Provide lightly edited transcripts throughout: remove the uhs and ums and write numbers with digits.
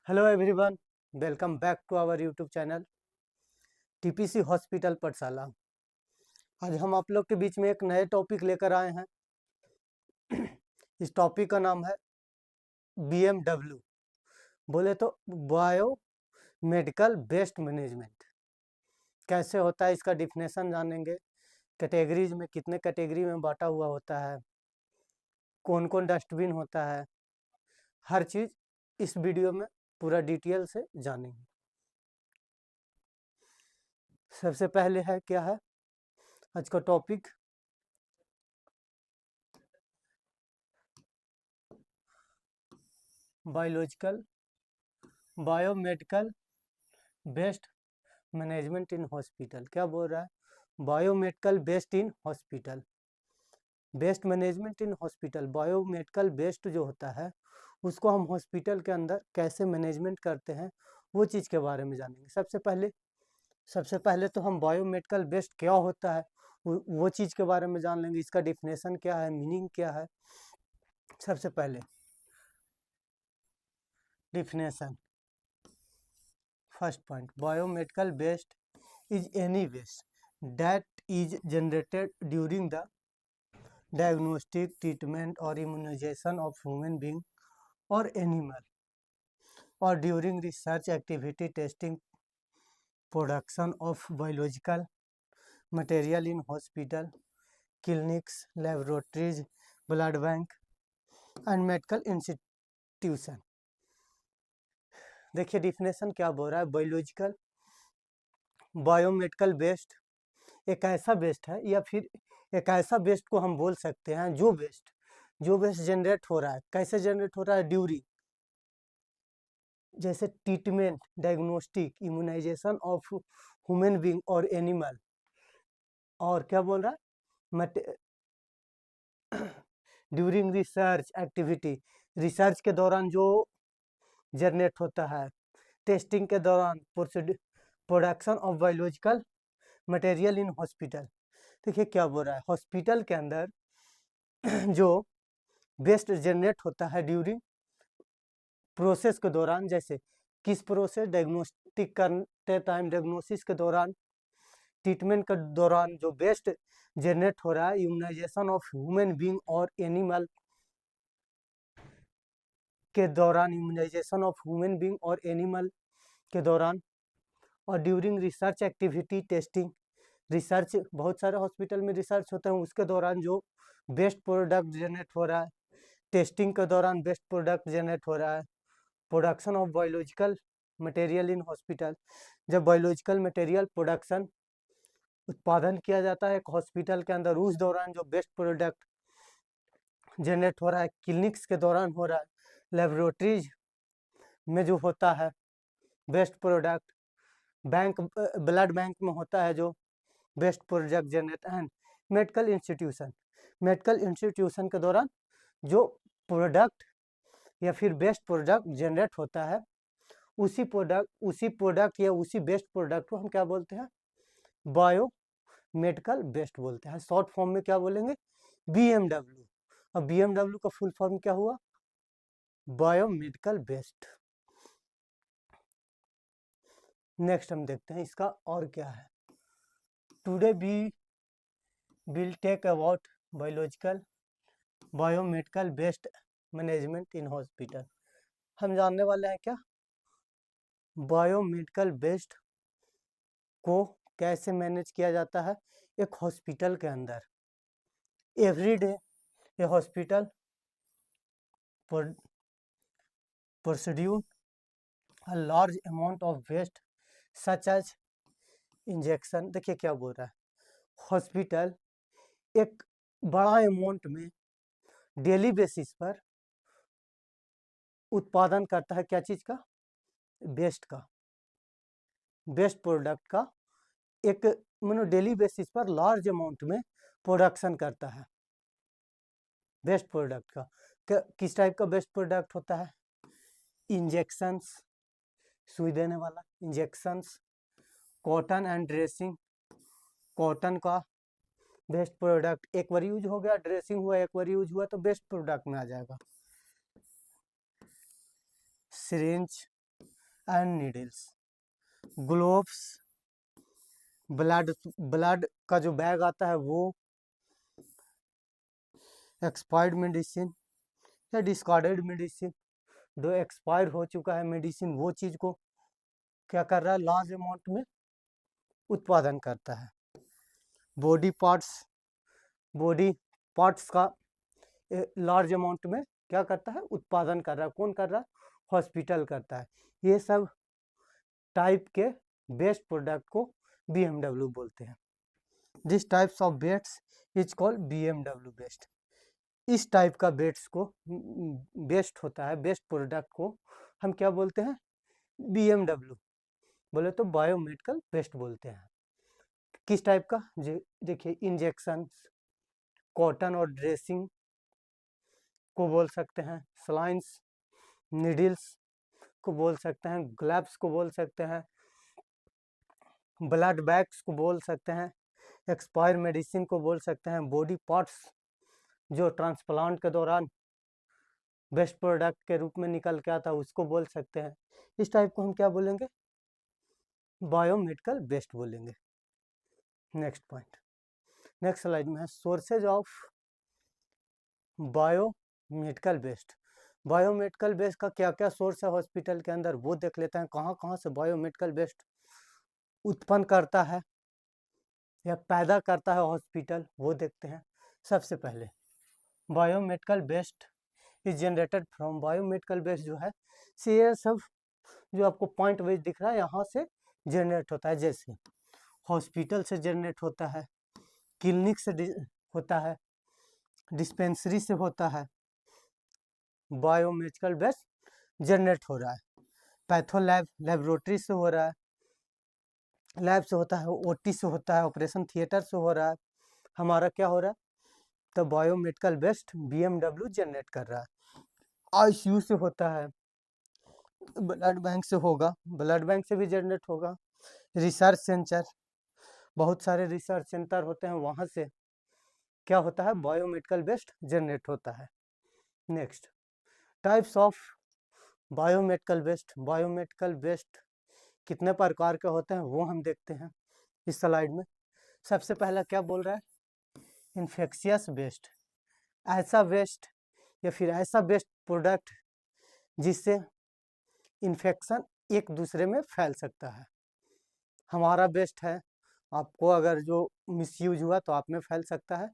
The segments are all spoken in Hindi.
Hello everyone, welcome back to our YouTube channel TPC hospital Pathshala. आज हम आप लोग के बीच में एक नए टॉपिक लेकर आए हैं। इस टॉपिक का नाम है बीएमडब्ल्यू, बोले तो बायो मेडिकल वेस्ट मैनेजमेंट। कैसे होता है इसका डिफिनेशन जानेंगे, कैटेगरीज में कितने कैटेगरी में बांटा हुआ होता है, कौन कौन डस्टबिन होता है, हर चीज़ इस वीडियो में पूरा डिटेल से जानेंगे। सबसे पहले है क्या है आज का topic, biomedical waste management in hospital. क्या बोल रहा है? Biomedical best in hospital, best management in hospital. Biomedical best जो होता है उसको हम हॉस्पिटल के अंदर कैसे मैनेजमेंट करते हैं वो चीज़ के बारे में जानेंगे। सबसे पहले तो हम बायोमेडिकल बेस्ट क्या होता है वो चीज़ के बारे में जान लेंगे। इसका डिफिनेशन क्या है, मीनिंग क्या है। सबसे पहले definition, first point, biomedical waste is any waste that is generated during the diagnostic, treatment or immunization of human being or animal, or during research activity, testing, production of biological material in hospital, clinics, laboratories, blood bank and medical institution। देखिए डिफिनेशन क्या बोल रहा है। बायोलॉजिकल बायोमेडिकल वेस्ट एक ऐसा वेस्ट है, या फिर एक ऐसा वेस्ट को हम बोल सकते हैं जो वेस्ट जनरेट हो रहा है। कैसे जनरेट हो रहा है? ड्यूरिंग, जैसे treatment, diagnostic, immunisation of human being और एनिमल, और क्या बोल रहा है? ड्यूरिंग रिसर्च एक्टिविटी, रिसर्च के दौरान जो जनरेट होता है, टेस्टिंग के दौरान, production of biological material in hospital. देखिए क्या बोल रहा है, हॉस्पिटल के अंदर जो वेस्ट जनरेट होता है ड्यूरिंग प्रोसेस के दौरान। जैसे किस प्रोसेस? डायग्नोस्टिक करते टाइम, डायग्नोसिस के दौरान, ट्रीटमेंट के दौरान जो वेस्ट जनरेट हो रहा है, इम्यूनाइजेशन ऑफ ह्यूमन बीइंग और एनिमल के दौरान, इम्यूनाइजेशन ऑफ ह्यूमन बीइंग और एनिमल के दौरान, और during research activity, testing, research, बहुत सारे हॉस्पिटल में रिसर्च होते हैं, उसके दौरान जो बेस्ट प्रोडक्ट जनरेट हो रहा है, टेस्टिंग के दौरान बेस्ट प्रोडक्ट जनरेट हो रहा है, production of biological material in hospital, जब बायोलॉजिकल मटेरियल प्रोडक्शन, उत्पादन किया जाता है एक हॉस्पिटल के अंदर, उस दौरान जो बेस्ट प्रोडक्ट जनरेट हो रहा है, क्लिनिक्स के दौरान हो रहा है, लेबोरेटरीज में जो होता है best product, bank, blood bank में होता है जो best product generate, and medical institution के दौरान जो प्रोडक्ट या फिर बेस्ट प्रोडक्ट जनरेट होता है, उसी प्रोडक्ट या उसी बेस्ट प्रोडक्ट को हम क्या बोलते हैं? बायो मेडिकल बेस्ट बोलते हैं। शॉर्ट फॉर्म में क्या बोलेंगे? बीएमडब्ल्यू। अब बीएमडब्ल्यू का फुल फॉर्म क्या हुआ? Biomedical best. नेक्स्ट हम देखते हैं इसका और क्या है। Today we will take about biomedical waste management in hospital. हम जानने वाले हैं क्या बायोमेडिकल बेस्ट को कैसे मैनेज किया जाता है एक हॉस्पिटल के अंदर। Every day A hospital produce a large amount of waste such as injection. देखिए क्या बोल रहा है, हॉस्पिटल एक बड़ा अमाउंट में डेली बेसिस पर उत्पादन करता है। क्या चीज़ का? वेस्ट का, वेस्ट प्रोडक्ट का एक डेली बेसिस पर लार्ज अमाउंट में प्रोडक्शन करता है वेस्ट प्रोडक्ट का। किस टाइप का वेस्ट प्रोडक्ट होता है? इंजेक्शंस, सुई देने वाला injections, cotton and dressing, cotton का बेस्ट प्रोडक्ट, एक बार यूज हो गया, ड्रेसिंग हुआ एक बार यूज हुआ तो बेस्ट प्रोडक्ट में आ जाएगा। Syringe, and needles, gloves, blood का जो बैग आता है वो, एक्सपायर्ड मेडिसिन या डिस्कार्डेड मेडिसिन, जो एक्सपायर हो चुका है मेडिसिन, वो चीज़ को क्या कर रहा है, लार्ज अमाउंट में उत्पादन करता है। बॉडी पार्ट्स, बॉडी पार्ट्स का लार्ज अमाउंट में क्या करता है, उत्पादन कर रहा है। कौन कर रहा है, हॉस्पिटल करता है। ये सब टाइप के बेस्ट प्रोडक्ट को BMW बोलते हैं। This types of wastes is called BMW waste. इस टाइप का बेट्स को बेस्ट होता है, बेस्ट प्रोडक्ट को हम क्या बोलते हैं, BMW बोले तो बायोमेडिकल बेस्ट बोलते हैं। किस टाइप का, देखिए इंजेक्शन, कॉटन और ड्रेसिंग को बोल सकते हैं, सलाइंस, नीडल्स को बोल सकते हैं, ग्लव्स को बोल सकते हैं, ब्लड बैग्स को बोल सकते हैं, एक्सपायर मेडिसिन को बोल सकते हैं, बॉडी पार्ट्स जो ट्रांसप्लांट के दौरान बेस्ट प्रोडक्ट के रूप में निकल के आता है उसको बोल सकते हैं। इस टाइप को हम क्या बोलेंगे, बायोमेडिकल बेस्ट बोलेंगे। नेक्स्ट पॉइंट, नेक्स्ट स्लाइड में है sources of biomedical waste. Biomedical waste का क्या क्या सोर्स है हॉस्पिटल के अंदर वो देख लेते हैं। कहाँ कहाँ से बायोमेडिकल वेस्ट उत्पन्न करता है या पैदा करता है हॉस्पिटल, वो देखते हैं। सबसे पहले biomedical waste is generated from, biomedical waste जो है ये सब जो आपको पॉइंट वेज दिख रहा है यहाँ से जनरेट होता है। जैसे हॉस्पिटल से जनरेट होता है, क्लिनिक से होता है, डिस्पेंसरी से होता है, बायोमेडिकल वेस्ट जनरेट हो रहा है। पैथो लैब, लेबोरेटरी से हो रहा है, लैब से होता है, OT से होता है, ऑपरेशन थिएटर से हो रहा है। हमारा क्या हो रहा है, तो बायोमेडिकल वेस्ट BMW जनरेट कर रहा है। ICU से होता है, ब्लड बैंक से होगा, ब्लड बैंक से भी जनरेट होगा। रिसर्च सेंटर, बहुत सारे रिसर्च सेंटर होते हैं, वहाँ से क्या होता है, बायोमेडिकल वेस्ट जनरेट होता है। Next, types of biomedical waste. Biomedical waste कितने प्रकार के होते हैं वो हम देखते हैं इस स्लाइड में। सबसे पहला क्या बोल रहा है, इन्फेक्शियस वेस्ट, ऐसा वेस्ट या फिर ऐसा वेस्ट प्रोडक्ट जिससे इन्फेक्शन एक दूसरे में फैल सकता है। हमारा वेस्ट है, आपको अगर जो मिसयूज हुआ तो आप में फैल सकता है,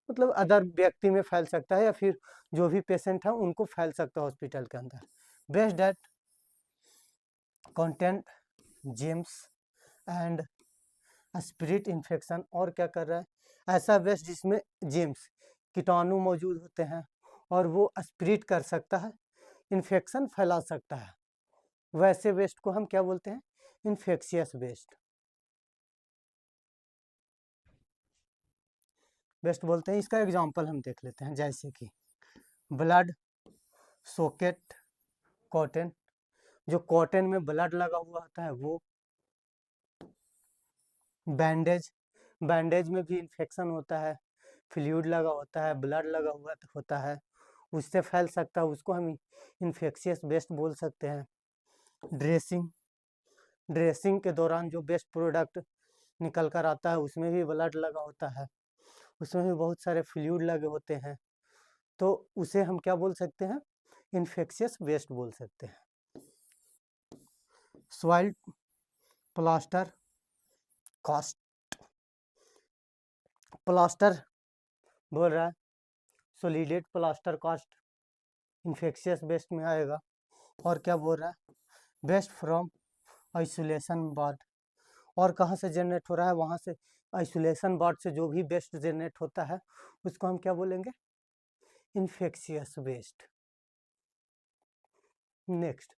मतलब अदर व्यक्ति में फैल सकता है, या फिर जो भी पेशेंट है उनको फैल सकता है हॉस्पिटल के अंदर। Waste that content germs and spread infection, और क्या कर रहा है, ऐसा वेस्ट जिसमें जेम्स कीटाणु मौजूद होते हैं और वो स्प्रिट कर सकता है, इन्फेक्शन फैला सकता है, वैसे वेस्ट को हम क्या बोलते हैं, इन्फेक्शियस वेस्ट वेस्ट बोलते हैं। इसका एग्जांपल हम देख लेते हैं, जैसे कि ब्लड सॉकेट कॉटन, जो कॉटन में ब्लड लगा हुआ होता है वो, बैंडेज, बैंडेज में भी इन्फेक्शन होता है, फ्लूइड लगा होता है, ब्लड लगा हुआ होता है, उससे फैल सकता है, उसको हम इन्फेक्शियस वेस्ट बोल सकते हैं। ड्रेसिंग, ड्रेसिंग के दौरान जो बेस्ट प्रोडक्ट निकल कर आता है उसमें भी ब्लड लगा होता है, उसमें भी बहुत सारे फ्लूइड लगे होते हैं, तो उसे हम क्या बोल सकते हैं, इन्फेक्शियस वेस्ट बोल सकते हैं। सॉइल्ड प्लास्टर कास्ट, प्लास्टर बोल रहा है, सॉलिडेड प्लास्टर कास्ट इन्फेक्शियस वेस्ट में आएगा। और क्या बोल रहा है, वेस्ट फ्रॉम आइसोलेशन वार्ड, और कहाँ से जनरेट हो रहा है, वहाँ से आइसोलेशन वार्ड से जो भी वेस्ट जनरेट होता है उसको हम क्या बोलेंगे, इन्फेक्शियस वेस्ट। नेक्स्ट,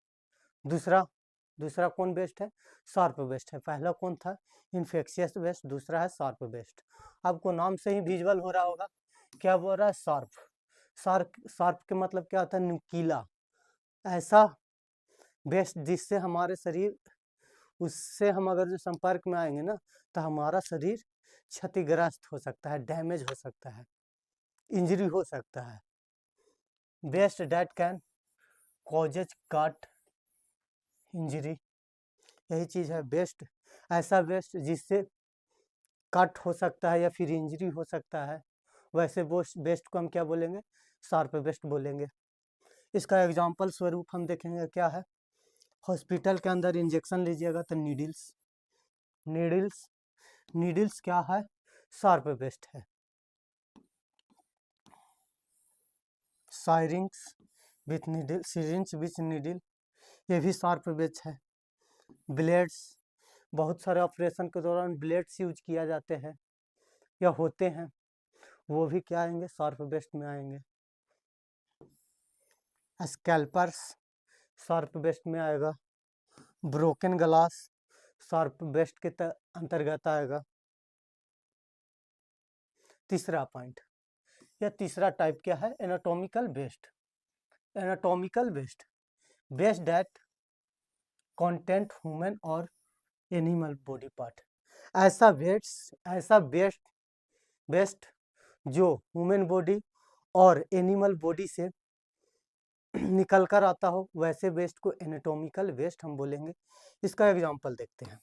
दूसरा कौन वेस्ट है, शार्प वेस्ट है। पहला कौन था, इन्फेक्शियस वेस्ट, दूसरा है शार्प वेस्ट। आपको नाम से ही विजुअल हो रहा होगा, क्या बोल रहा है, शार्प। शार्प के मतलब क्या होता है, नुकीला, ऐसा वेस्ट जिससे हमारे शरीर, उससे हम अगर जो संपर्क में आएंगे ना तो हमारा शरीर क्षतिग्रस्त हो सकता है, डैमेज हो सकता है, इंजरी हो सकता है। Waste that can causes cut, injury, यही चीज़ है वेस्ट। ऐसा वेस्ट जिससे कट हो सकता है या फिर इंजरी हो सकता है, वैसे वो वेस्ट को हम क्या बोलेंगे, शार्प वेस्ट बोलेंगे। इसका एग्जाम्पल स्वरूप हम देखेंगे क्या है, हॉस्पिटल के अंदर इंजेक्शन लीजिएगा तो नीडल्स, नीडल्स नीडल्स क्या है, शार्प वेस्ट है। साइरिंग्स with needle, syringe with needle, ये भी शार्प वेस्ट है। ब्लेड्स, बहुत सारे ऑपरेशन के दौरान ब्लेड्स यूज किया जाते हैं या होते हैं, वो भी क्या आएंगे, शार्प वेस्ट में आएंगे। स्कैल्पर्स शार्प वेस्ट में आएगा। ब्रोकन ग्लास शार्प वेस्ट के अंतर्गत आएगा। तीसरा पॉइंट या तीसरा टाइप क्या है, anatomical waste. Anatomical waste, waste that content human और एनिमल बॉडी पार्ट। ऐसा वेस्ट जो ह्यूमन बॉडी और एनिमल बॉडी से निकल कर आता हो, वैसे वेस्ट को एनाटॉमिकल वेस्ट हम बोलेंगे। इसका एग्जांपल देखते हैं।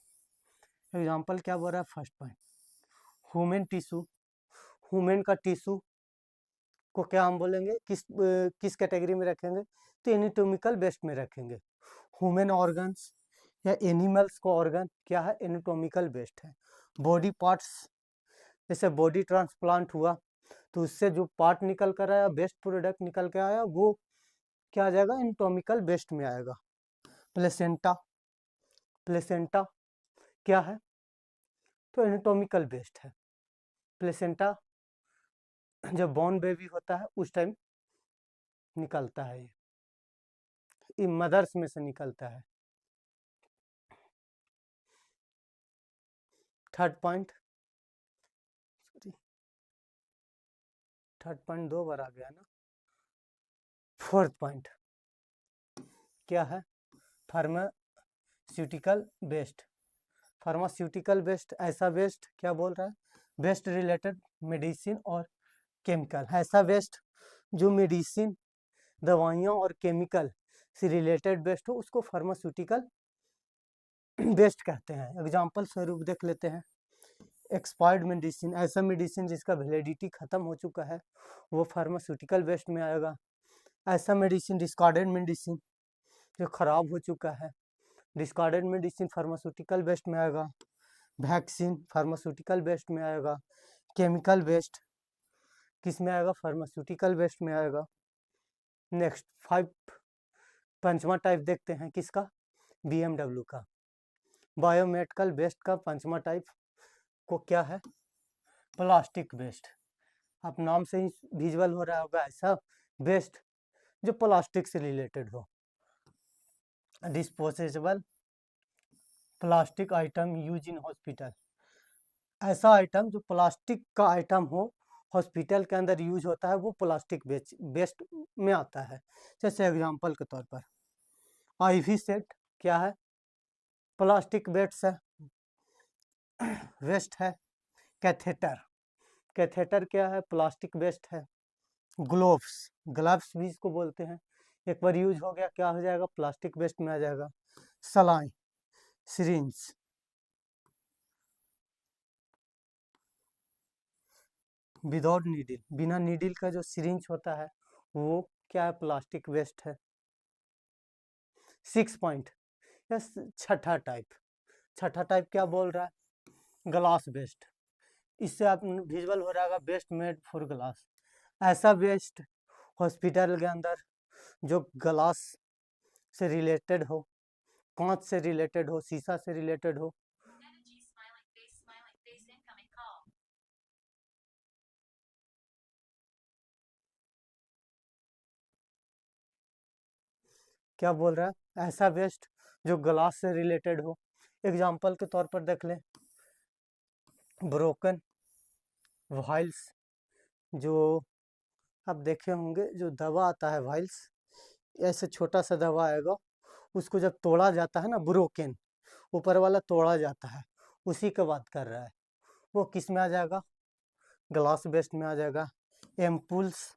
एग्जांपल क्या बोल रहा है, first point, human tissue. Human का टिश्यू को क्या हम बोलेंगे, किस कैटेगरी में रखेंगे, तो एनाटॉमिकल वेस्ट में रखेंगे। ह्यूमन ऑर्गन्स या एनिमल्स को ऑर्गन क्या है, एनाटॉमिकल वेस्ट है। बॉडी पार्ट्स, जैसे बॉडी ट्रांसप्लांट हुआ तो उससे जो पार्ट निकल कर आया, बेस्ट प्रोडक्ट निकल के आया, वो क्या आ जाएगा, एनाटॉमिकल वेस्ट में आएगा। प्लेसेंटा, प्लेसेंटा क्या है, तो एनाटॉमिकल वेस्ट है। प्लेसेंटा जब बॉर्न बेबी होता है उस टाइम निकलता है, ये मदर्स में से निकलता है। थर्ड पॉइंट, थर्ड पॉइंट 2 बार आ गया ना। फोर्थ पॉइंट क्या है, फार्मास्यूटिकल वेस्ट। फार्मास्यूटिकल वेस्ट, ऐसा वेस्ट क्या बोल रहा है, वेस्ट रिलेटेड मेडिसिन और केमिकल। ऐसा वेस्ट जो मेडिसिन, दवाइयाँ और केमिकल से रिलेटेड वेस्ट हो, उसको फार्मास्यूटिकल वेस्ट कहते हैं। एग्जाम्पल स्वरूप देख लेते हैं। एक्सपायर्ड मेडिसिन, ऐसा मेडिसिन जिसका वैलिडिटी खत्म हो चुका है, वो फार्मास्यूटिकल वेस्ट में आएगा। ऐसा मेडिसिन, डिस्कार्डेड मेडिसिन जो खराब हो चुका है, डिस्कार्डेड मेडिसिन फार्मास्यूटिकल वेस्ट में आएगा। वैक्सीन फार्मास्यूटिकल वेस्ट में आएगा। केमिकल वेस्ट किस में आएगा, फार्मास्यूटिकल वेस्ट में आएगा। नेक्स्ट 5, पंचमा टाइप देखते हैं किसका, BMW का। बायोमेडिकल वेस्ट का पंचमा टाइप को क्या है, प्लास्टिक वेस्ट। आप नाम से ही विजुअल हो रहा होगा, ऐसा वेस्ट जो प्लास्टिक से रिलेटेड हो। Disposable plastic item use in hospital, ऐसा आइटम जो प्लास्टिक का आइटम हो, हॉस्पिटल के अंदर यूज होता है, वो प्लास्टिक वेस्ट में आता है। जैसे एग्जांपल के तौर पर IV सेट क्या है, प्लास्टिक वेस्ट है, वेस्ट है। कैथेटर, कैथेटर क्या है, प्लास्टिक वेस्ट है। ग्लोव्स, ग्लव्स भी इसको बोलते हैं, एक बार यूज हो गया क्या हो जाएगा, प्लास्टिक वेस्ट में आ जाएगा। सलाइन, सिरिंज, विदाउट नीडल, बिना नीडल का जो सिरिंज होता है, वो क्या है, प्लास्टिक वेस्ट है। 6 पॉइंट, यस, छठा टाइप क्या बोल रहा है, ग्लास वेस्ट। इससे आप विजुअल हो रहा होगा, बेस्ट मेड फॉर ग्लास। ऐसा वेस्ट हॉस्पिटल के अंदर जो ग्लास से रिलेटेड हो, कांच से रिलेटेड हो, शीशा से रिलेटेड हो। क्या बोल रहा है, ऐसा वेस्ट जो ग्लास से रिलेटेड हो। एग्जाम्पल के तौर पर देख लें, ब्रोकन वाइल्स, जो आप देखे होंगे, जो दवा आता है वाइल्स, ऐसे छोटा सा दवा आएगा, उसको जब तोड़ा जाता है ना, ब्रोकन ऊपर वाला तोड़ा जाता है, उसी का बात कर रहा है। वो किस में आ जाएगा, ग्लास बेस्ड में आ जाएगा। एम्पुल्स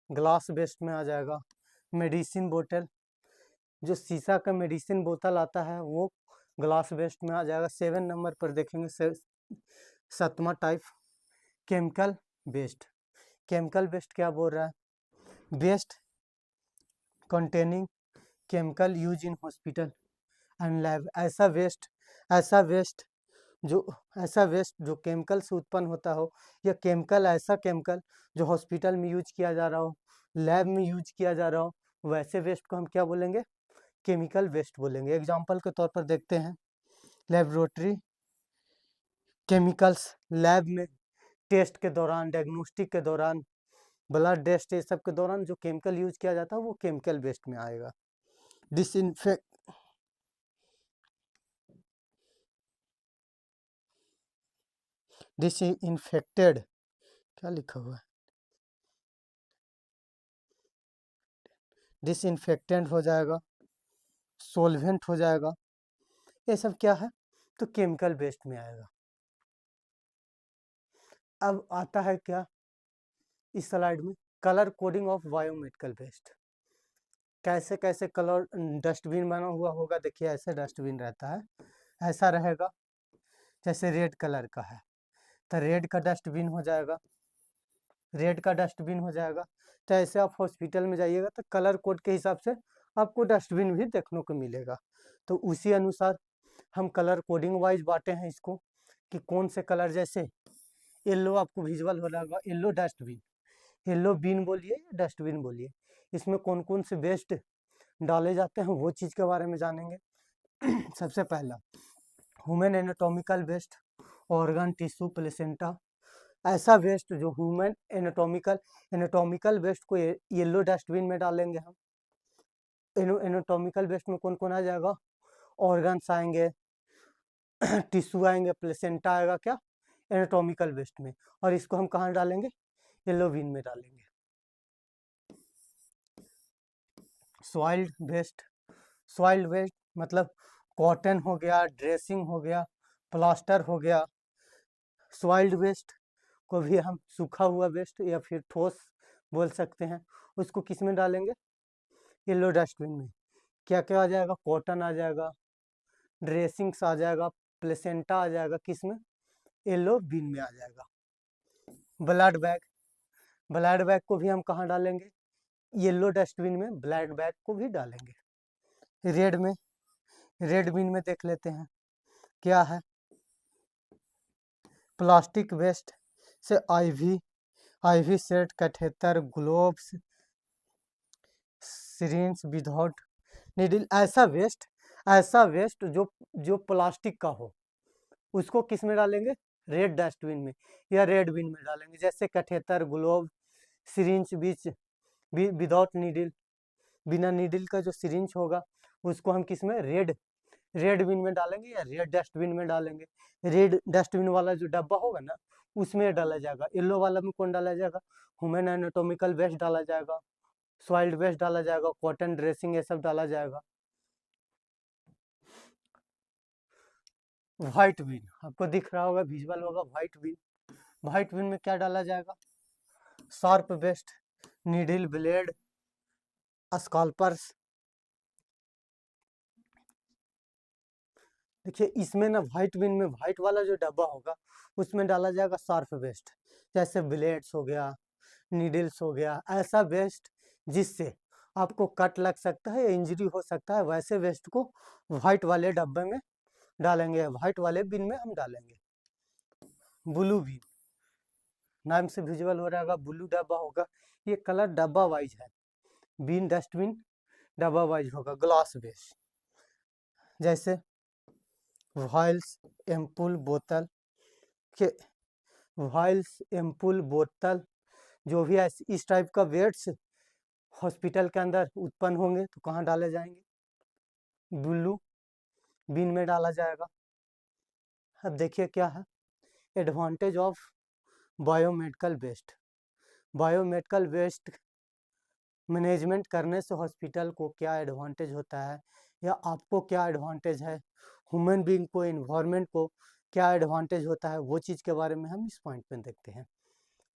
ग्लास बेस्ड में आ जाएगा। मेडिसिन बोतल जो शीशा का मेडिसिन बोतल आता है वो ग्लास वेस्ट में आ जाएगा। 7 नंबर पर देखेंगे 7वां type chemical waste. Chemical waste क्या बोल रहा है? Waste containing chemical use in hospital and lab. ऐसा वेस्ट जो केमिकल से उत्पन्न होता हो, या ऐसा केमिकल जो हॉस्पिटल में यूज किया जा रहा हो, लैब में यूज किया जा रहा हो, वैसे वेस्ट को हम क्या बोलेंगे? केमिकल वेस्ट बोलेंगे। एग्जाम्पल के तौर पर देखते हैं, लेबोरेटरी केमिकल्स, लैब में टेस्ट के दौरान, डायग्नोस्टिक के दौरान, ब्लड टेस्ट, ये सब के दौरान जो केमिकल यूज किया जाता है वो केमिकल वेस्ट में आएगा। डिसइंफेक्टेड क्या लिखा हुआ है? डिसइंफेक्टेंट हो जाएगा, सोल्वेंट हो जाएगा, ये सब क्या है? तो केमिकल वेस्ट में आएगा। अब आता है क्या इस स्लाइड में? Colour coding of biomedical waste. कैसे कैसे कलर डस्टबिन बना हुआ होगा? देखिए ऐसे डस्टबिन रहता है, ऐसा रहेगा, जैसे रेड कलर का है तो रेड का डस्टबिन हो जाएगा, रेड का डस्टबिन हो जाएगा। तो ऐसे आप हॉस्पिटल में जाइएगा तो कलर कोड के हिसाब से आपको डस्टबिन भी देखने को मिलेगा। तो उसी अनुसार हम कलर कोडिंग वाइज बांटे हैं इसको, कि कौन से कलर, जैसे येलो आपको विजुअल हो जाएगा, येलो डस्टबिन, येलो बिन बोलिए या डस्टबिन बोलिए, इसमें कौन कौन से वेस्ट डाले जाते हैं वो चीज़ के बारे में जानेंगे। सबसे पहला human anatomical waste, organ, tissue, placenta. ऐसा वेस्ट जो ह्यूमन एनाटॉमिकल वेस्ट को येलो डस्टबिन में डालेंगे हम। एनाटॉमिकल वेस्ट में कौन कौन आ जाएगा? ऑर्गन्स आएंगे, टिश्यू आएंगे, प्लेसेंटा आएगा क्या एनाटॉमिकल वेस्ट में, और इसको हम कहाँ डालेंगे? येलो बिन में डालेंगे। सॉइल्ड वेस्ट मतलब कॉटन हो गया, ड्रेसिंग हो गया, प्लास्टर हो गया। सॉइल्ड वेस्ट को भी हम सूखा हुआ वेस्ट या फिर ठोस बोल सकते हैं। उसको किस में डालेंगे? येलो डस्टबिन में। क्या क्या आ जाएगा? कॉटन आ जाएगा, ड्रेसिंग्स आ जाएगा, प्लेसेंटा आ जाएगा, किस में? येलो बिन में आ जाएगा। ब्लड बैग को भी हम कहाँ डालेंगे? येलो डस्टबिन में ब्लड बैग को भी डालेंगे। रेड बिन में देख लेते हैं क्या है। प्लास्टिक वेस्ट से IV set, catheter, gloves, syringe without needle. ऐसा वेस्ट जो प्लास्टिक का हो, उसको किस में डालेंगे? रेड डस्टबिन में या रेड बिन में डालेंगे। जैसे catheter, glove, syringe without needle, बिना नीडल का जो सिरिंज होगा उसको हम किस में? रेड बिन में डालेंगे या रेड डस्टबिन में डालेंगे। रेड डस्टबिन वाला जो डब्बा होगा ना उसमें डाला जाएगा। येलो वाला में कौन डाला जाएगा? ह्यूमन एनाटॉमिकल वेस्ट डाला जाएगा, सॉइल्ड वेस्ट डाला जाएगा, कॉटन, ड्रेसिंग, ये सब डाला जाएगा। व्हाइट बिन आपको दिख रहा होगा, विजुअल होगा। व्हाइट बिन में क्या डाला जाएगा? Sharp waste, needle, blade, scalpels. देखिए इसमें ना व्हाइट बिन में व्हाइट वाला जो डब्बा होगा उसमें डाला जाएगा शार्प वेस्ट, जैसे ब्लेड्स हो गया, नीडल्स हो गया। ऐसा वेस्ट जिससे आपको कट लग सकता है या इंजरी हो सकता है, वैसे वेस्ट को व्हाइट वाले डब्बे में डालेंगे, व्हाइट वाले बिन में हम डालेंगे। ब्लू बिन, नाम से विजुअल हो रहेगा, ब्लू डब्बा होगा। ये कलर डब्बा वाइज है, बिन डस्टबिन डब्बा वाइज होगा। ग्लास वेस्ट जैसे वाइल्स, एम्पुल, बोतल के वाइल्स, एम्पुल, बोतल, जो भी इस टाइप का वेट्स हॉस्पिटल के अंदर उत्पन्न होंगे तो कहाँ डाले जाएंगे? ब्लू बिन में डाला जाएगा। अब देखिए क्या है advantage of biomedical waste management करने से हॉस्पिटल को क्या एडवांटेज होता है, या आपको क्या एडवांटेज है, ह्यूमन बीइंग को, इन्वायरमेंट को क्या एडवांटेज होता है, वो चीज़ के बारे में हम इस पॉइंट में देखते हैं।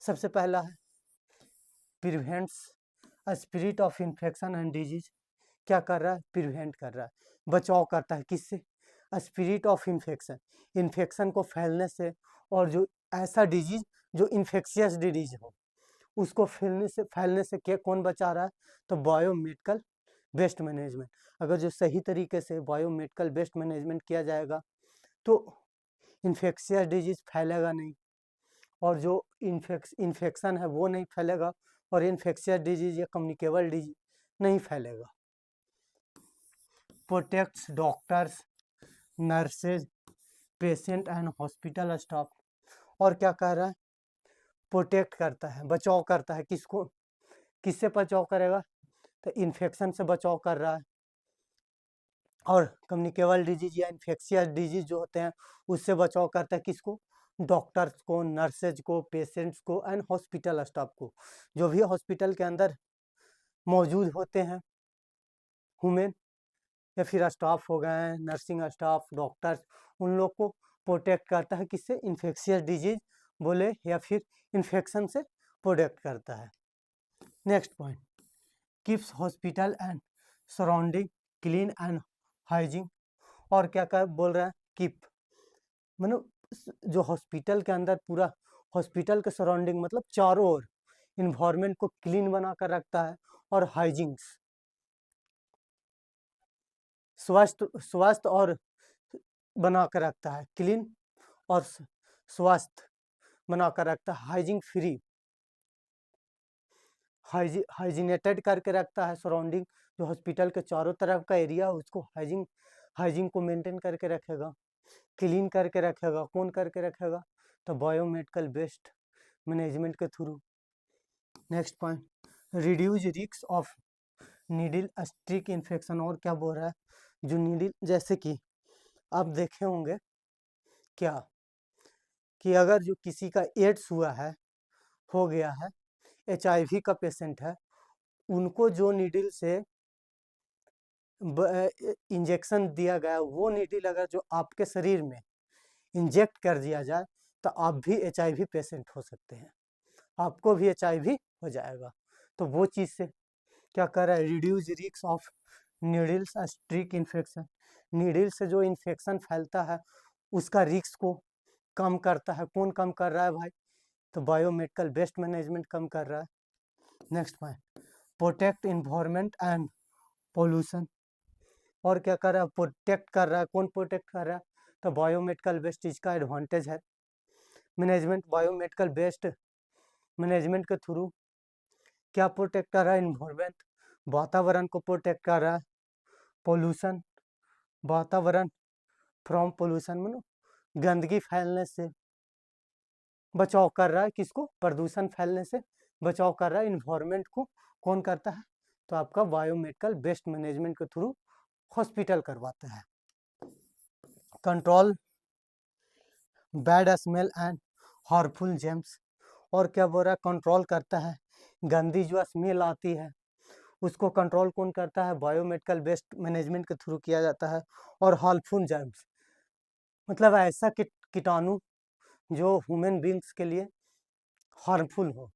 सबसे पहला है prevents spirit of infection and disease. क्या कर रहा है, प्रिवेंट कर रहा है, बचाव करता है किससे, स्पिरिट ऑफ इन्फेक्शन, इन्फेक्शन को फैलने से, और जो ऐसा डिजीज जो इन्फेक्शियस डिजीज हो उसको फैलने से क्या कौन बचा रहा है, तो बायोमेडिकल वेस्ट मैनेजमेंट। अगर जो सही तरीके से बायोमेडिकल वेस्ट मैनेजमेंट किया जाएगा तो इन्फेक्शियस डिजीज फैलेगा नहीं, और जो इन्फेक्शन है वो नहीं फैलेगा, और इन्फेक्शियस डिजीज या कम्युनिकेबल डिजीज नहीं फैलेगा। Protects doctors, nurses, patient and hospital staff. और क्या कह रहा है, प्रोटेक्ट करता है, बचाव करता है, किसको, किससे बचाव करेगा, तो इन्फेक्शन से बचाव कर रहा है, और कम्युनिकेबल डिजीज या इन्फेक्शियस डिजीज जो होते हैं उससे बचाव करता है किसको, डॉक्टर्स को, नर्सेज को, पेशेंट्स को एंड हॉस्पिटल स्टाफ को। जो भी हॉस्पिटल के अंदर मौजूद होते हैं ह्यूमन या फिर स्टाफ हो गए, नर्सिंग स्टाफ, डॉक्टर्स, उन लोग को प्रोटेक्ट करता है किससे, इन्फेक्शियस डिजीज बोले या फिर इन्फेक्शन से प्रोटेक्ट करता है। Next point, keeps hospital and surrounding clean and hygiene. और क्या क्या बोल रहा है, कीप मतलब जो हॉस्पिटल के अंदर पूरा हॉस्पिटल के सराउंडिंग मतलब चारों ओर इन्वायरमेंट को क्लीन बना कर रखता है, और हाइजीन्स स्वास्थ्य और बना कर रखता है, क्लीन और स्वास्थ्य बना कर रखता है, हाइजीन फ्री, हाइजीनेटेड करके रखता है सराउंडिंग, जो हॉस्पिटल के चारों तरफ का एरिया उसको हाइजीन को मेंटेन करके रखेगा, क्लीन करके रखेगा। कौन करके रखेगा, तो बायोमेडिकल वेस्ट मैनेजमेंट के through. Next point, reduce risk of needle stick infection. और क्या बोल रहा है, जो नीडल, जैसे कि आप देखे होंगे क्या कि अगर जो किसी का एड्स हुआ है, हो गया है, HIV का पेशेंट है, उनको जो नीडल से इंजेक्शन दिया गया वो नीडल अगर जो आपके शरीर में इंजेक्ट कर दिया जाए तो आप भी HIV पेशेंट हो सकते हैं, आपको भी HIV हो जाएगा। तो वो चीज़ से क्या कर रहा है, reduce risk of needles stick infection, needle से जो इन्फेक्शन फैलता है उसका रिस्क को कम करता है। कौन कम कर रहा है भाई, तो बायोमेडिकल वेस्ट मैनेजमेंट कम कर रहा है। Next point, protect environment and pollution. और क्या कर रहा है, प्रोटेक्ट कर रहा है। कौन प्रोटेक्ट कर रहा है, तो बायोमेडिकल वेस्ट इसका एडवांटेज है। मैनेजमेंट बायोमेडिकल वेस्ट मैनेजमेंट के थ्रू क्या प्रोटेक्ट कर रहा है, इन्वायरमेंट वातावरण को प्रोटेक्ट कर रहा है, पोल्यूशन वातावरण फ्रॉम पोल्यूशन मतलब गंदगी फैलने से बचाव कर रहा है, किसको, प्रदूषण फैलने से बचाव कर रहा है। इन्वायरमेंट को कौन करता है, तो आपका बायोमेडिकल वेस्ट मैनेजमेंट के थ्रू हॉस्पिटल करवाता है। Control bad smell and harmful James. और क्या बोल रहा है, कंट्रोल करता है गंदी जो स्मेल आती है उसको कंट्रोल कौन करता है, बायोमेडिकल वेस्ट मैनेजमेंट के थ्रू किया जाता है। और हार्मफुल जेम्स मतलब ऐसा कीटाणु जो ह्यूमन बींग्स के लिए हार्मफुल हो,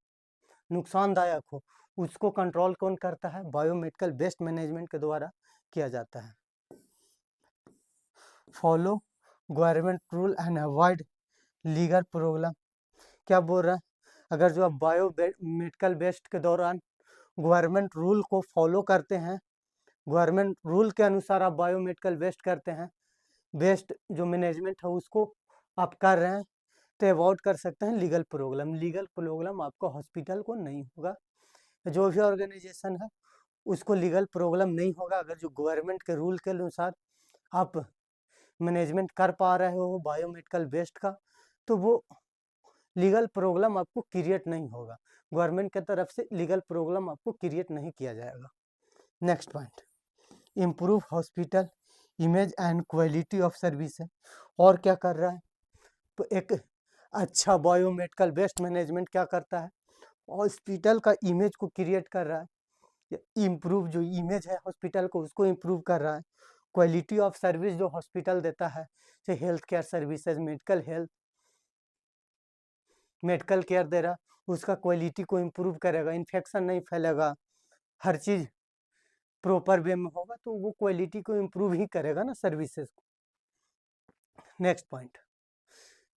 नुकसानदायक हो, उसको कंट्रोल कौन करता है, बायोमेडिकल वेस्ट मैनेजमेंट के द्वारा किया जाता है। Follow government rule and avoid legal problem. क्या बोल रहा है, अगर जो आप बायोमेडिकल वेस्ट के दौरान गवर्नमेंट रूल को फॉलो करते हैं, गवर्नमेंट रूल के अनुसार आप बायोमेडिकल वेस्ट करते हैं, वेस्ट जो मैनेजमेंट है उसको आप कर रहे हैं, तो अवॉइड कर सकते हैं लीगल प्रॉब्लम। लीगल प्रॉब्लम आपको हॉस्पिटल को नहीं होगा, जो भी ऑर्गेनाइजेशन है उसको लीगल प्रॉब्लम नहीं होगा अगर जो गवर्नमेंट के रूल के अनुसार आप मैनेजमेंट कर पा रहे हो बायोमेडिकल वेस्ट का, तो वो लीगल प्रॉब्लम आपको क्रिएट नहीं होगा, गवर्नमेंट की तरफ से लीगल प्रॉब्लम आपको क्रिएट नहीं किया जाएगा। Next point, improve hospital image and quality of service है। और क्या कर रहा है, तो एक अच्छा बायोमेडिकल वेस्ट मैनेजमेंट क्या करता है, हॉस्पिटल का इमेज को क्रिएट कर रहा है, इम्प्रूव जो इमेज है हॉस्पिटल को उसको इम्प्रूव कर रहा है। क्वालिटी ऑफ सर्विस जो हॉस्पिटल देता है, जैसे health care services, medical care दे रहा, उसका क्वालिटी को इम्प्रूव करेगा, इन्फेक्शन नहीं फैलेगा, हर चीज़ प्रॉपर वे में होगा तो वो क्वालिटी को इम्प्रूव ही करेगा ना सर्विसेज को। नेक्स्ट पॉइंट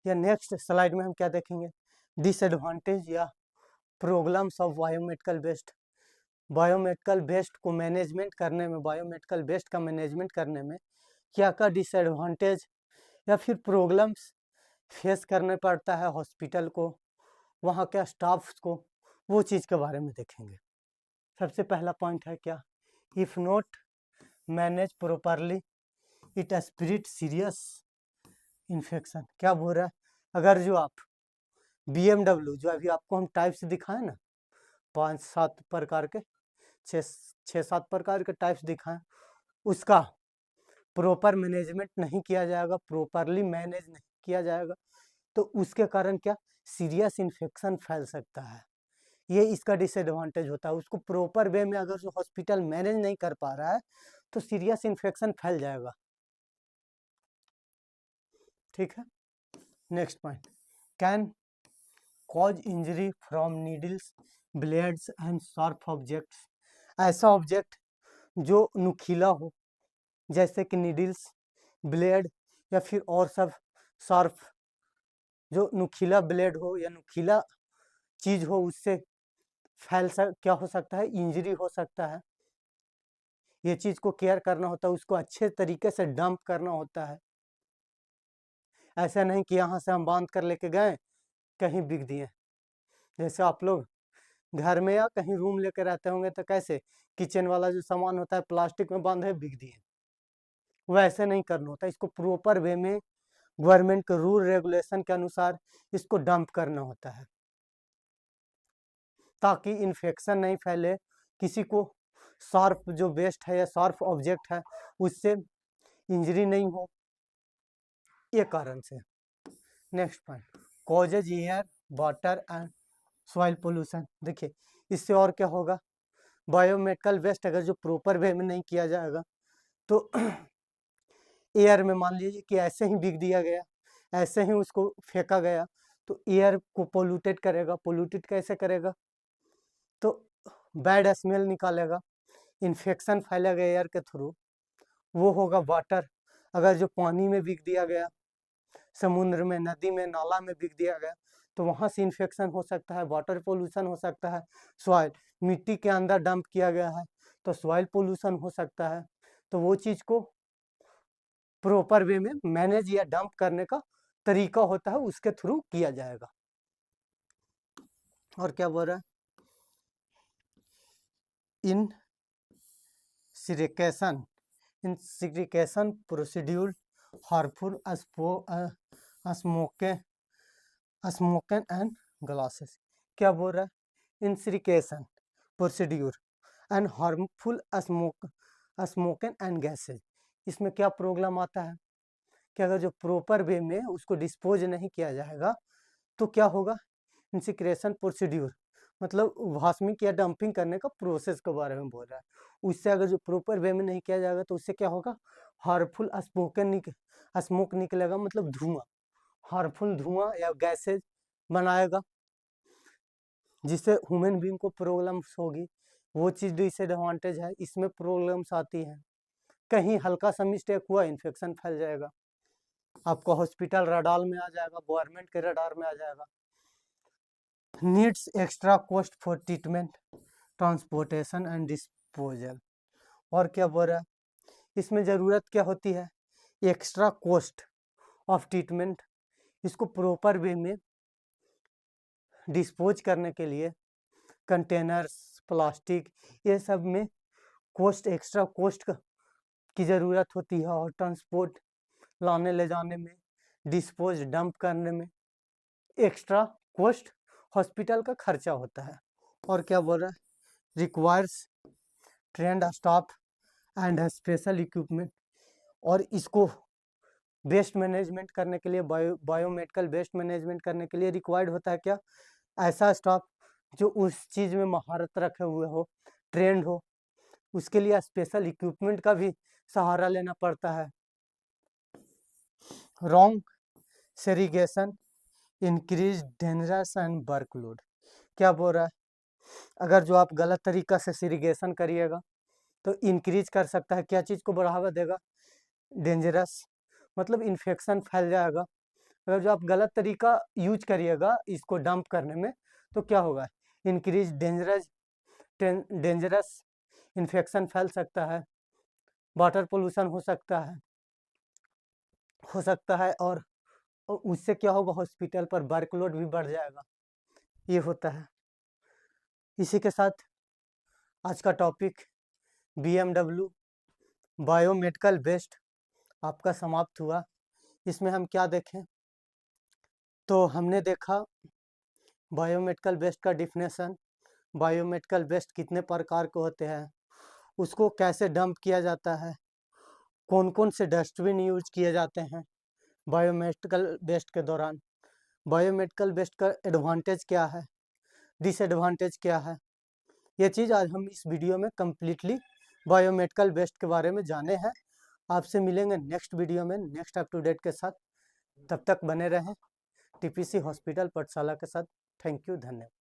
या नेक्स्ट स्लाइड में हम क्या देखेंगे, डिसएडवांटेज या प्रॉब्लम्स ऑफ बायोमेडिकल वेस्ट को मैनेजमेंट करने में, बायोमेडिकल वेस्ट का मैनेजमेंट करने में क्या क्या डिसएडवांटेज या फिर प्रॉब्लम्स फेस करने पड़ता है हॉस्पिटल को, वहाँ क्या स्टाफ को, वो चीज़ के बारे में देखेंगे। सबसे पहला पॉइंट है क्या, if not manage properly it spread serious infection. क्या बोल रहा है, अगर जो आप BMW जो अभी आपको हम टाइप्स दिखाएं ना, 5-7 प्रकार के, 6-7 प्रकार के टाइप्स दिखाएं, उसका प्रॉपर मैनेजमेंट नहीं किया जाएगा, प्रॉपरली मैनेज नहीं किया जाएगा, तो उसके कारण क्या सीरियस इन्फेक्शन फैल सकता है। ये इसका डिसएडवांटेज होता है। उसको प्रॉपर वे में अगर जो हॉस्पिटल मैनेज नहीं कर पा रहा है तो सीरियस इन्फेक्शन फैल जाएगा। ठीक है, next point, can cause injury from needles, blades and sharp objects. ऐसा ऑब्जेक्ट जो नुकीला हो, जैसे कि नीडल्स, ब्लेड या फिर और सब शार्प, जो नुकीला ब्लेड हो या नुकीला चीज हो, उससे क्या हो सकता है, इंजरी हो सकता है। ये चीज को केयर करना होता है, उसको अच्छे तरीके से डंप करना होता है। ऐसा नहीं कि यहाँ से हम बांध कर लेके गए कहीं बिक दिए। जैसे आप लोग घर में या कहीं रूम लेकर रहते होंगे तो कैसे किचन वाला जो सामान होता है प्लास्टिक में बांधे बिक दिए, वैसे नहीं करना होता। इसको प्रॉपर वे में गवर्नमेंट के रूल रेगुलेशन के अनुसार इसको डंप करना होता है, ताकि इन्फेक्शन नहीं फैले, किसी को शार्प जो वेस्ट है या शार्प ऑब्जेक्ट है उससे इंजरी नहीं हो, ये कारण से। Next point, causes air water and soil pollution. देखिए इससे और क्या होगा, बायोमेडिकल वेस्ट अगर जो प्रॉपर वे में नहीं किया जाएगा तो एयर में मान लीजिए कि ऐसे ही बिक दिया गया, ऐसे ही उसको फेंका गया, तो एयर को पोल्यूटेड करेगा। पोल्यूटेड कैसे करेगा, तो बैड स्मेल निकालेगा, इन्फेक्शन फैलेगा एयर के थ्रू, वो होगा वाटर। अगर जो पानी में बिक दिया गया, समुद्र में, नदी में, नाला में बिक दिया गया, तो वहाँ से इन्फेक्शन हो सकता है, वाटर पोल्यूशन हो सकता है। सॉइल, मिट्टी के अंदर डंप किया गया है तो सॉइल पोल्यूशन हो सकता है। तो वो चीज़ को प्रॉपर वे में मैनेज या डंप करने का तरीका होता है, उसके थ्रू किया जाएगा। और क्या बोल रहा है, incineration procedure harmful smoke and glasses. क्या बोल रहा है, incineration procedure and harmful smoke and gases. इसमें क्या प्रॉब्लम आता है कि अगर जो प्रॉपर वे में उसको डिस्पोज नहीं किया जाएगा तो क्या होगा, इंसिक्रेशन प्रोसीड्यूर मतलब वास्मिक या डंपिंग करने का प्रोसेस के बारे में बोल रहा है। उससे अगर जो प्रॉपर वे में नहीं किया जाएगा तो उससे क्या होगा, हार्मफुल स्मोक निकलेगा, मतलब धुआं, हार्मफुल धुआं या गैसेज बनाएगा, जिससे ह्यूमन बीइंग को प्रॉब्लम्स होगी। वो चीज़ डिसएडवांटेज है, इसमें प्रॉब्लम्स आती हैं। कहीं हल्का सा मिस्टेक हुआ, इन्फेक्शन फैल जाएगा, आपका हॉस्पिटल रडार में आ जाएगा, गवर्नमेंट के रडार में आ जाएगा। Needs extra cost for treatment, transportation and disposal. और क्या बोल रहा है, इसमें ज़रूरत क्या होती है, एक्स्ट्रा कॉस्ट ऑफ ट्रीटमेंट, इसको प्रॉपर वे में डिस्पोज करने के लिए कंटेनर्स, प्लास्टिक, ये सब में कॉस्ट, एक्स्ट्रा कॉस्ट की ज़रूरत होती है। और ट्रांसपोर्ट, लाने ले जाने में, डिस्पोज डंप करने में एक्स्ट्रा कॉस्ट हॉस्पिटल का खर्चा होता है। और क्या बोल रहा है, requires trend staff and special equipment. और इसको वेस्ट मैनेजमेंट करने के लिए, बायोमेडिकल वेस्ट मैनेजमेंट करने के लिए रिक्वायर्ड होता है क्या, ऐसा स्टाफ जो उस चीज़ में महारत रखे हुए हो, ट्रेंड हो। उसके लिए स्पेशल इक्विपमेंट का भी सहारा लेना पड़ता है। Wrong segregation increase dangerous and workload. क्या बोल रहा है, अगर जो आप गलत तरीका से सिरिगेशन करिएगा तो इंक्रीज कर सकता है। क्या चीज़ को बढ़ावा देगा? डेंजरस, मतलब इन्फेक्शन फैल जाएगा। अगर जो आप गलत तरीका यूज करिएगा इसको डंप करने में, तो क्या होगा? इंक्रीज डेंजरस, इन्फेक्शन फैल सकता है, वाटर पोल्यूशन हो सकता है और उससे क्या होगा? हॉस्पिटल पर वर्कलोड भी बढ़ जाएगा। ये होता है। इसी के साथ आज का टॉपिक BMW बायोमेडिकल वेस्ट आपका समाप्त हुआ। इसमें हम क्या देखें? तो हमने देखा बायोमेडिकल वेस्ट का डिफिनेशन, बायोमेडिकल वेस्ट कितने प्रकार के होते हैं, उसको कैसे डंप किया जाता है, कौन कौन से डस्टबिन यूज किए जाते हैं बायोमेडिकल वेस्ट के दौरान, बायोमेडिकल वेस्ट का एडवांटेज क्या है, डिसएडवांटेज क्या है। ये चीज़ आज हम इस वीडियो में कम्प्लीटली बायोमेडिकल वेस्ट के बारे में जाने हैं। आपसे मिलेंगे नेक्स्ट वीडियो में नेक्स्ट अप टू डेट के साथ। तब तक बने रहें TPC हॉस्पिटल पाठशाला के साथ। थैंक यू, धन्यवाद।